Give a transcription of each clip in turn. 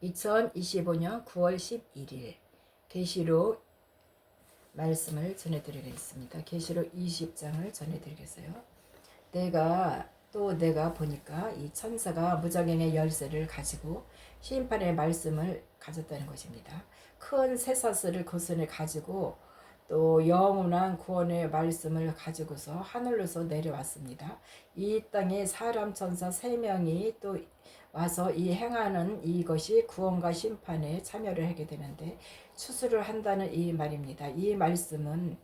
2025년 9월 11일 계시록 말씀을 전해드리겠습니다. 계시록 20장을 전해드리겠어요. 내가 보니까 이 천사가 무저갱의 열쇠를 가지고 심판의 말씀을 가졌다는 것입니다. 큰 쇠사슬을 그 손에 가지고 또 영원한 구원의 말씀을 가지고서 하늘로서 내려왔습니다. 이 땅에 사람 천사 3명이 또 와서 이 행하는 이것이 구원과 심판에 참여를 하게 되는데 추수를 한다는 이 말입니다. 이 말씀은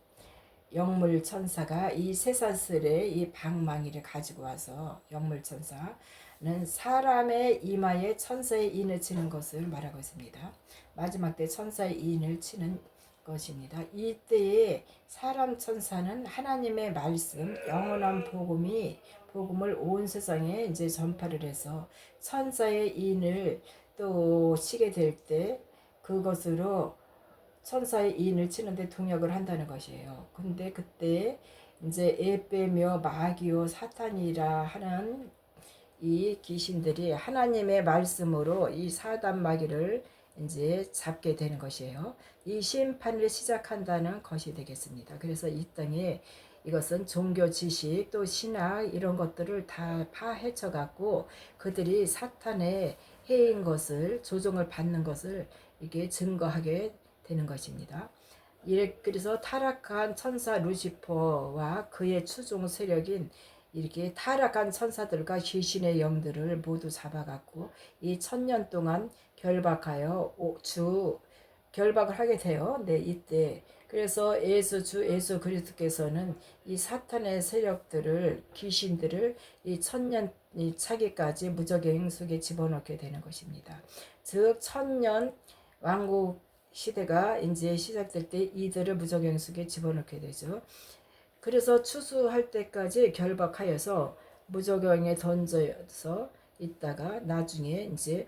영물 천사가 이 쇠사슬의 이 방망이를 가지고 와서 영물 천사는 사람의 이마에 천사의 인을 치는 것을 말하고 있습니다. 마지막 때 천사의 인을 치는 것입니다. 이때에 사람 천사는 하나님의 말씀, 영원한 복음을 온 세상에 이제 전파를 해서 천사의 인을 또 치게 될 때 그것으로 천사의 인을 치는데 동역을 한다는 것이에요. 근데 그때 이제 에베며 마귀요 사탄이라 하는 이 귀신들이 하나님의 말씀으로 이 사단 마귀를 이제 잡게 되는 것이에요. 이 심판을 시작한다는 것이 되겠습니다. 그래서 이 땅에 이것은 종교 지식 또 신학 이런 것들을 다 파헤쳐 갖고 그들이 사탄의 해인 것을 조종을 받는 것을 이게 증거하게 되는 것입니다. 그래서 타락한 천사 루시퍼와 그의 추종 세력인 이렇게 타락한 천사들과 귀신의 영들을 모두 잡아갖고 이 1000년 동안 결박을 하게 돼요. 네, 이때 그래서 주 예수 그리스도께서는 이 사탄의 세력들을 귀신들을 이 1000년 차기까지 무적의 속에 집어넣게 되는 것입니다. 즉 1000년 왕국 시대가 이제 시작될 때 이들을 무적의 속에 집어넣게 되죠. 그래서 추수할 때까지 결박하여서 무저경에 던져서 있다가 나중에 이제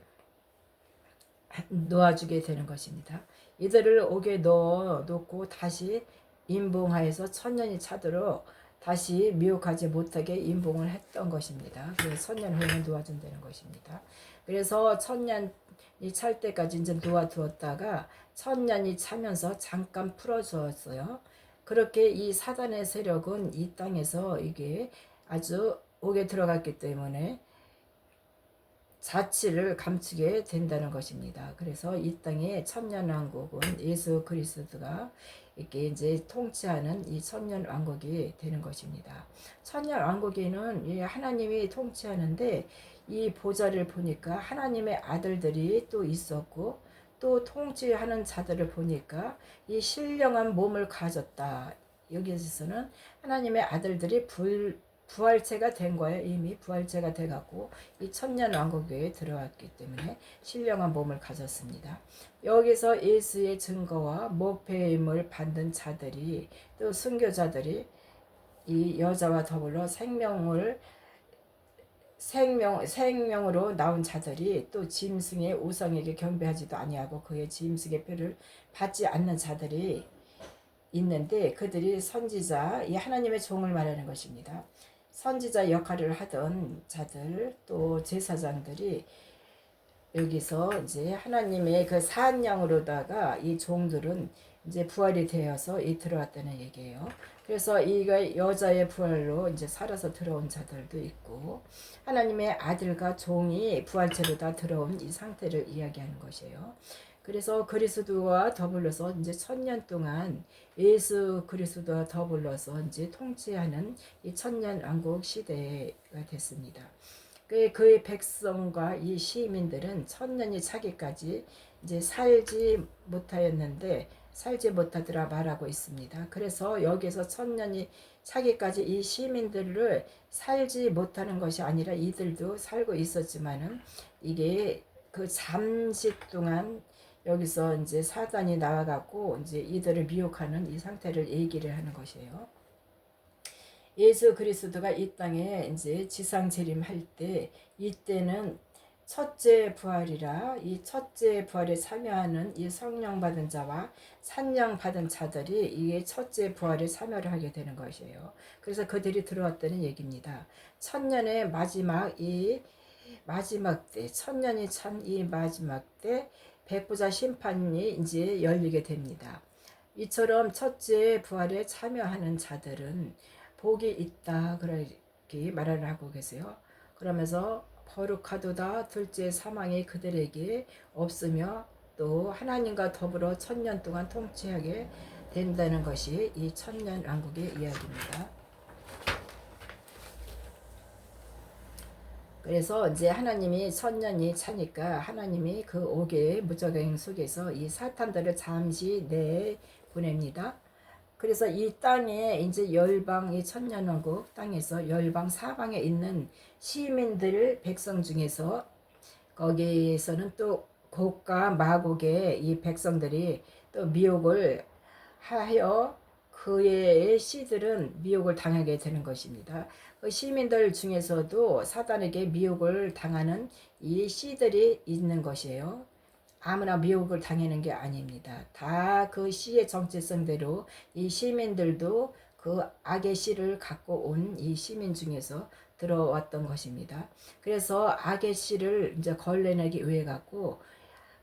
놓아주게 되는 것입니다. 이들을 옥에 넣어놓고 다시 임봉하여서 1000년이 차도록 다시 미혹하지 못하게 임봉을 했던 것입니다. 그래서 1000년 후에는 놓아준다는 것입니다. 그래서 1000년이 찰 때까지 이제 놓아두었다가 1000년이 차면서 잠깐 풀어주었어요. 그렇게 이 사단의 세력은 이 땅에서 이게 아주 옥에 들어갔기 때문에 자치를 감추게 된다는 것입니다. 그래서 이 땅의 천년왕국은 예수 그리스도가 이렇게 이제 통치하는 이 천년왕국이 되는 것입니다. 천년왕국에는 하나님이 통치하는데 이 보좌를 보니까 하나님의 아들들이 또 있었고 또 통치하는 자들을 보니까 이 신령한 몸을 가졌다. 여기에서는 하나님의 아들들이 부활체가 된 거예요. 이미 부활체가 돼갖고 이 천년왕국에 들어왔기 때문에 신령한 몸을 가졌습니다. 여기서 예수의 증거와 목배임을 받는 자들이 또 순교자들이 이 여자와 더불어 생명으로 나온 자들이 또 짐승의 우상에게 경배하지도 아니하고 그의 짐승의 표를 받지 않는 자들이 있는데 그들이 선지자, 이 하나님의 종을 말하는 것입니다. 선지자 역할을 하던 자들 또 제사장들이 여기서 이제 하나님의 그 사한양으로다가 이 종들은 이제 부활이 되어서 들어왔다는 얘기예요. 그래서 이가 여자의 부활로 이제 살아서 들어온 자들도 있고 하나님의 아들과 종이 부활체로 다 들어온 이 상태를 이야기하는 것이에요. 그래서 그리스도와 더불어서 이제 1000년 동안 예수 그리스도와 더불어서 이제 통치하는 이 천년 왕국 시대가 됐습니다. 그의 백성과 이 시민들은 1000년이 차기까지 이제 살지 못하더라 말하고 있습니다. 그래서 여기서 1000년이 차기까지 이 시민들을 살지 못하는 것이 아니라 이들도 살고 있었지만은 이게 그 잠시 동안 여기서 이제 사단이 나와갖고 이제 이들을 미혹하는 이 상태를 얘기를 하는 것이에요. 예수 그리스도가 이 땅에 이제 지상 재림할 때 이때는 첫째 부활이라 이 첫째 부활에 참여하는 이 성령 받은 자와 산령 받은 자들이 이게 첫째 부활에 참여를 하게 되는 것이에요. 그래서 그들이 들어왔다는 얘기입니다. 천년의 마지막 이 마지막 때, 천년이 찬 이 마지막 때 백부자 심판이 이제 열리게 됩니다. 이처럼 첫째 부활에 참여하는 자들은 복이 있다 그렇게 말을 하고 계세요. 그러면서 거룩하도다 둘째 사망이 그들에게 없으며 또 하나님과 더불어 천년 동안 통치하게 된다는 것이 이 천년 왕국의 이야기입니다. 그래서 이제 하나님이 천년이 차니까 하나님이 그 5개의 무적행 속에서 이 사탄들을 잠시 내보냅니다. 그래서 이 땅에 이제 열방, 이 천년왕국 땅에서 열방 사방에 있는 시민들 백성 중에서 거기에서는 또 곡과 마곡의 이 백성들이 또 미혹을 하여 그의 씨들은 미혹을 당하게 되는 것입니다. 그 시민들 중에서도 사단에게 미혹을 당하는 이 씨들이 있는 것이에요. 아무나 미혹을 당하는 게 아닙니다. 다 그 씨의 정체성대로 이 시민들도 그 악의 씨를 갖고 온 이 시민 중에서 들어왔던 것입니다. 그래서 악의 씨를 이제 걸러내기 위해 갖고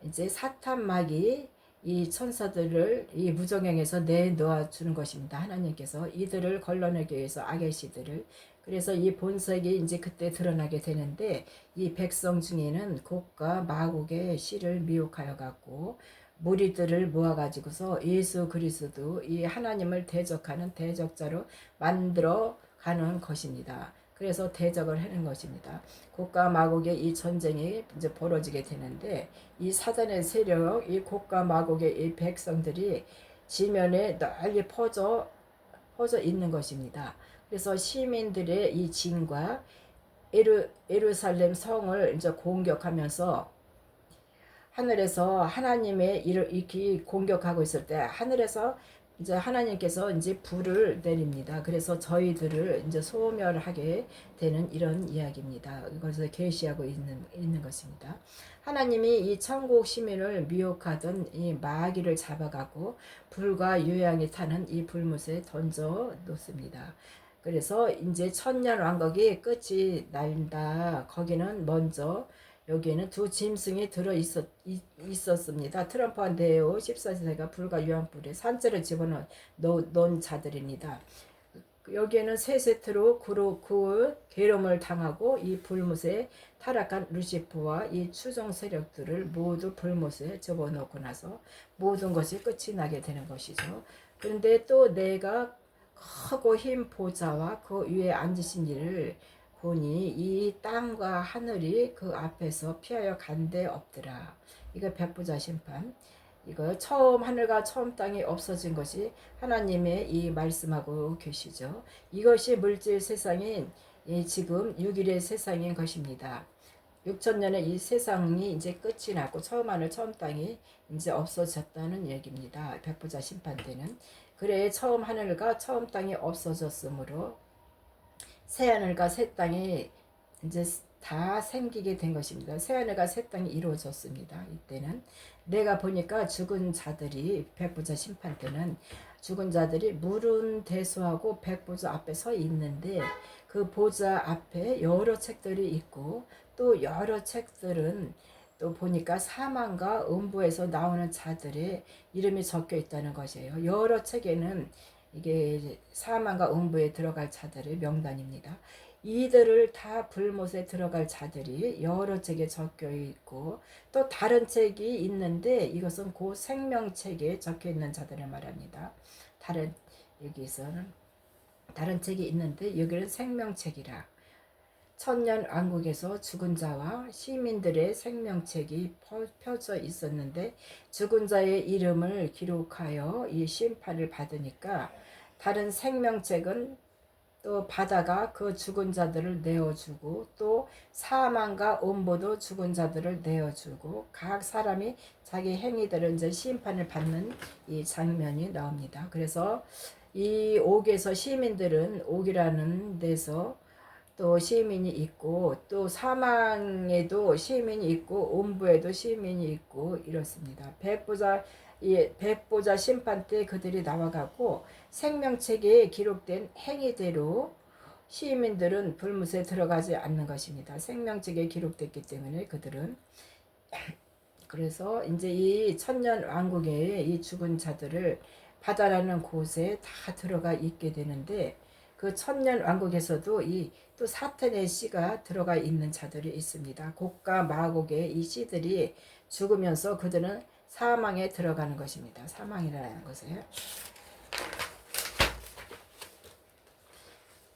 이제 사탄막이 이 천사들을 이 무정행에서 내놓아 주는 것입니다. 하나님께서 이들을 걸러내기 위해서 악의 씨들을. 그래서 이 본색이 이제 그때 드러나게 되는데 이 백성 중에는 곡과 마곡의 씨를 미혹하여 갖고 무리들을 모아 가지고서 예수 그리스도 이 하나님을 대적하는 대적자로 만들어 가는 것입니다. 그래서 대적을 하는 것입니다. 곡과 마곡의 이 전쟁이 이제 벌어지게 되는데 이 사단의 세력, 이 곡과 마곡의 이 백성들이 지면에 널리 퍼져 있는 것입니다. 그래서 시민들의 이 진과 예루살렘 성을 이제 공격하면서 하늘에서 하나님의 일을 이렇게 공격하고 있을 때 하늘에서 이제 하나님께서 이제 불을 내립니다. 그래서 저희들을 이제 소멸하게 되는 이런 이야기입니다. 이것을 계시하고 있는 것입니다. 하나님이 이 천국 시민을 미혹하던 이 마귀를 잡아가고 불과 유양이 타는 이 불못에 던져 놓습니다. 그래서 이제 천년 왕국이 끝이 난다. 거기는 먼저 여기에는 두 짐승이 있었습니다. 트럼프와 네오 14세가 불과 유황불에 산재를 집어넣은 자들입니다. 여기에는 세 세트로 그 괴로움을 당하고 이 불못에 타락한 루시프와 이 추종 세력들을 모두 불못에 접어넣고 나서 모든 것이 끝이 나게 되는 것이죠. 그런데 또 내가 크고 흰 보좌와 그 위에 앉으신 이를 보니 이 땅과 하늘이 그 앞에서 피하여 간데 없더라. 이거 백부자 심판. 이거 처음 하늘과 처음 땅이 없어진 것이 하나님의 이 말씀하고 계시죠. 이것이 물질 세상인 지금 6일의 세상인 것입니다. 6천년의 이 세상이 이제 끝이 났고 처음 하늘 처음 땅이 이제 없어졌다는 얘기입니다. 백부자 심판 때는. 그래 처음 하늘과 처음 땅이 없어졌으므로 새 하늘과 새 땅이 이제 다 생기게 된 것입니다. 새 하늘과 새 땅이 이루어졌습니다. 이때는 내가 보니까 죽은 자들이 백부자 심판 때는 죽은 자들이 물은 대수하고 백부자 앞에 서 있는데 그 보좌 앞에 여러 책들이 있고 또 여러 책들은 또 보니까 사망과 음부에서 나오는 자들의 이름이 적혀 있다는 것이에요. 여러 책에는 이게 사망과 음부에 들어갈 자들의 명단입니다. 이들을 다 불못에 들어갈 자들이 여러 책에 적혀 있고 또 다른 책이 있는데 이것은 그 생명책에 적혀 있는 자들을 말합니다. 여기서는 다른 책이 있는데 여기는 생명책이라. 천년 왕국에서 죽은 자와 시민들의 생명책이 펴져 있었는데 죽은 자의 이름을 기록하여 이 심판을 받으니까 다른 생명책은 또 바다가 그 죽은 자들을 내어주고 또 사망과 음부도 죽은 자들을 내어주고 각 사람이 자기 행위들을 이제 심판을 받는 이 장면이 나옵니다. 그래서 이 옥에서 시민들은 옥이라는 데서 또 시민이 있고 또 사망에도 시민이 있고 음부에도 시민이 있고 이렇습니다. 백보자 심판 때 그들이 나와가고 생명책에 기록된 행위대로 시민들은 불못에 들어가지 않는 것입니다. 생명책에 기록됐기 때문에 그들은. 그래서 이제 이 천년 왕국의 이 죽은 자들을 바다라는 곳에 다 들어가 있게 되는데, 그 천년 왕국에서도 이 또 사탄의 씨가 들어가 있는 자들이 있습니다. 곡과 마곡의 이 씨들이 죽으면서 그들은 사망에 들어가는 것입니다. 사망이라는 것을.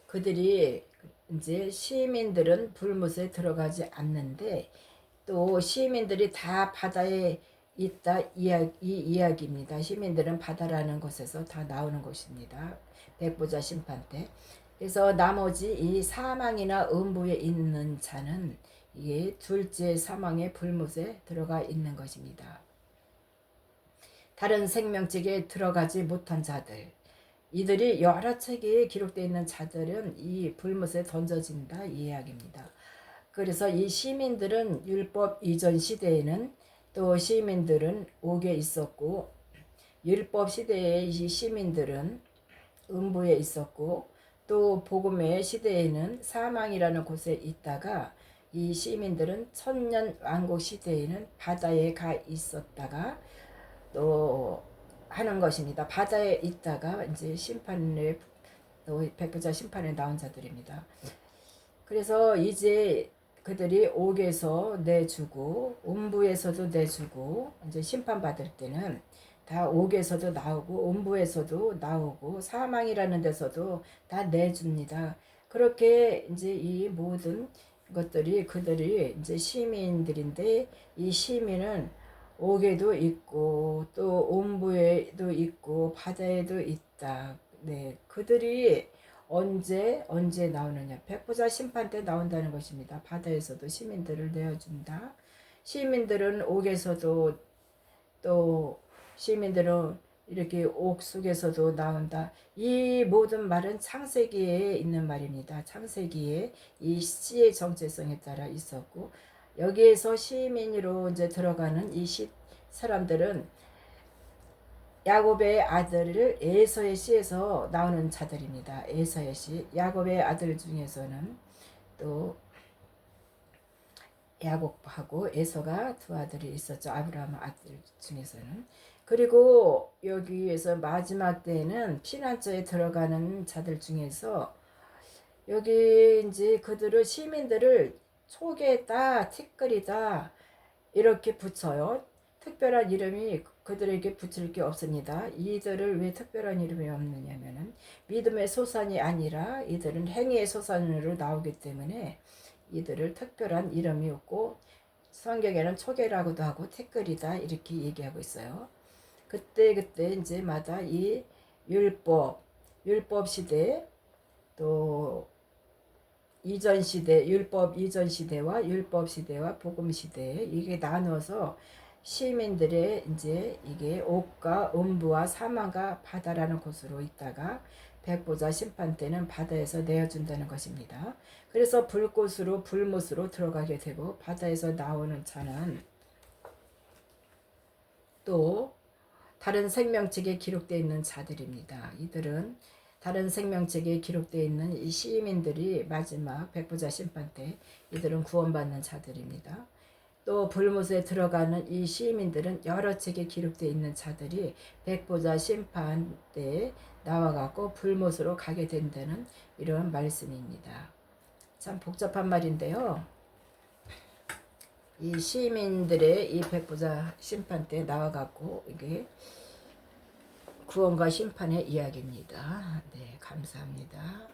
그들이 이제 시민들은 불못에 들어가지 않는데, 또 시민들이 다 바다에 있다 이 이야기입니다. 시민들은 바다라는 곳에서 다 나오는 것입니다. 백보자 심판 때. 그래서 나머지 이 사망이나 음부에 있는 자는 이게 둘째 사망의 불못에 들어가 있는 것입니다. 다른 생명책에 들어가지 못한 자들, 이들이 여러 책에 기록되어 있는 자들은 이 불못에 던져진다 이 이야기입니다. 그래서 이 시민들은 율법 이전 시대에는 또 시민들은 옥에 있었고, 율법 시대의 이 시민들은 음부에 있었고, 또 복음의 시대에는 사망이라는 곳에 있다가, 이 시민들은 천년 왕국 시대에는 바다에 가 있었다가 또 하는 것입니다. 바다에 있다가 이제 심판에, 또 백부자 심판에 나온 자들입니다. 그래서 이제 그들이 옥에서 내주고 음부에서도 내주고 이제 심판받을 때는 다 옥에서도 나오고 음부에서도 나오고 사망이라는 데서도 다 내줍니다. 그렇게 이제 이 모든 것들이 그들이 이제 시민들인데, 이 시민은 옥에도 있고 또 음부에도 있고 바다에도 있다. 네, 그들이 언제 나오느냐? 백보자 심판 때 나온다는 것입니다. 바다에서도 시민들을 내어준다. 시민들은 옥에서도, 또 시민들은 이렇게 옥 속에서도 나온다. 이 모든 말은 창세기에 있는 말입니다. 창세기에 이 씨의 정체성에 따라 있었고, 여기에서 시민으로 이제 들어가는 이 사람들은 야곱의 아들을 에서의 씨에서 나오는 자들입니다. 에서의 씨. 야곱의 아들 중에서는 또 야곱하고 에서가 두 아들이 있었죠. 아브라함 아들 중에서는. 그리고 여기에서 마지막 때에는 피난처에 들어가는 자들 중에서 여기 이제 그들을 시민들을 초계다, 티끌이다 이렇게 붙여요. 특별한 이름이 그들에게 붙일 게 없습니다. 이들을 왜 특별한 이름이 없느냐면은 믿음의 소산이 아니라 이들은 행위의 소산으로 나오기 때문에 이들을 특별한 이름이 없고, 성경에는 초계라고도 하고 티끌이다 이렇게 얘기하고 있어요. 그때 이제 마다 이 율법 시대, 또 이전 시대, 율법 이전 시대와 율법 시대와 복음 시대, 이게 나누어서 시민들의 이제 이게 옥과 음부와 사망과 바다라는 곳으로 있다가 백보자 심판 때는 바다에서 내어준다는 것입니다. 그래서 불꽃으로 불못으로 들어가게 되고, 바다에서 나오는 자는 또 다른 생명책에 기록되어 있는 자들입니다. 이들은 다른 생명책에 기록되어 있는 이 시민들이 마지막 백보자 심판 때 이들은 구원받는 자들입니다. 또 불못에 들어가는 이 시민들은 여러 책에 기록되어 있는 자들이 백보자 심판 때 나와갖고 불못으로 가게 된다는 이런 말씀입니다. 참 복잡한 말인데요. 이 시민들의 이 백보자 심판 때 나와갖고 이게 구원과 심판의 이야기입니다. 네, 감사합니다.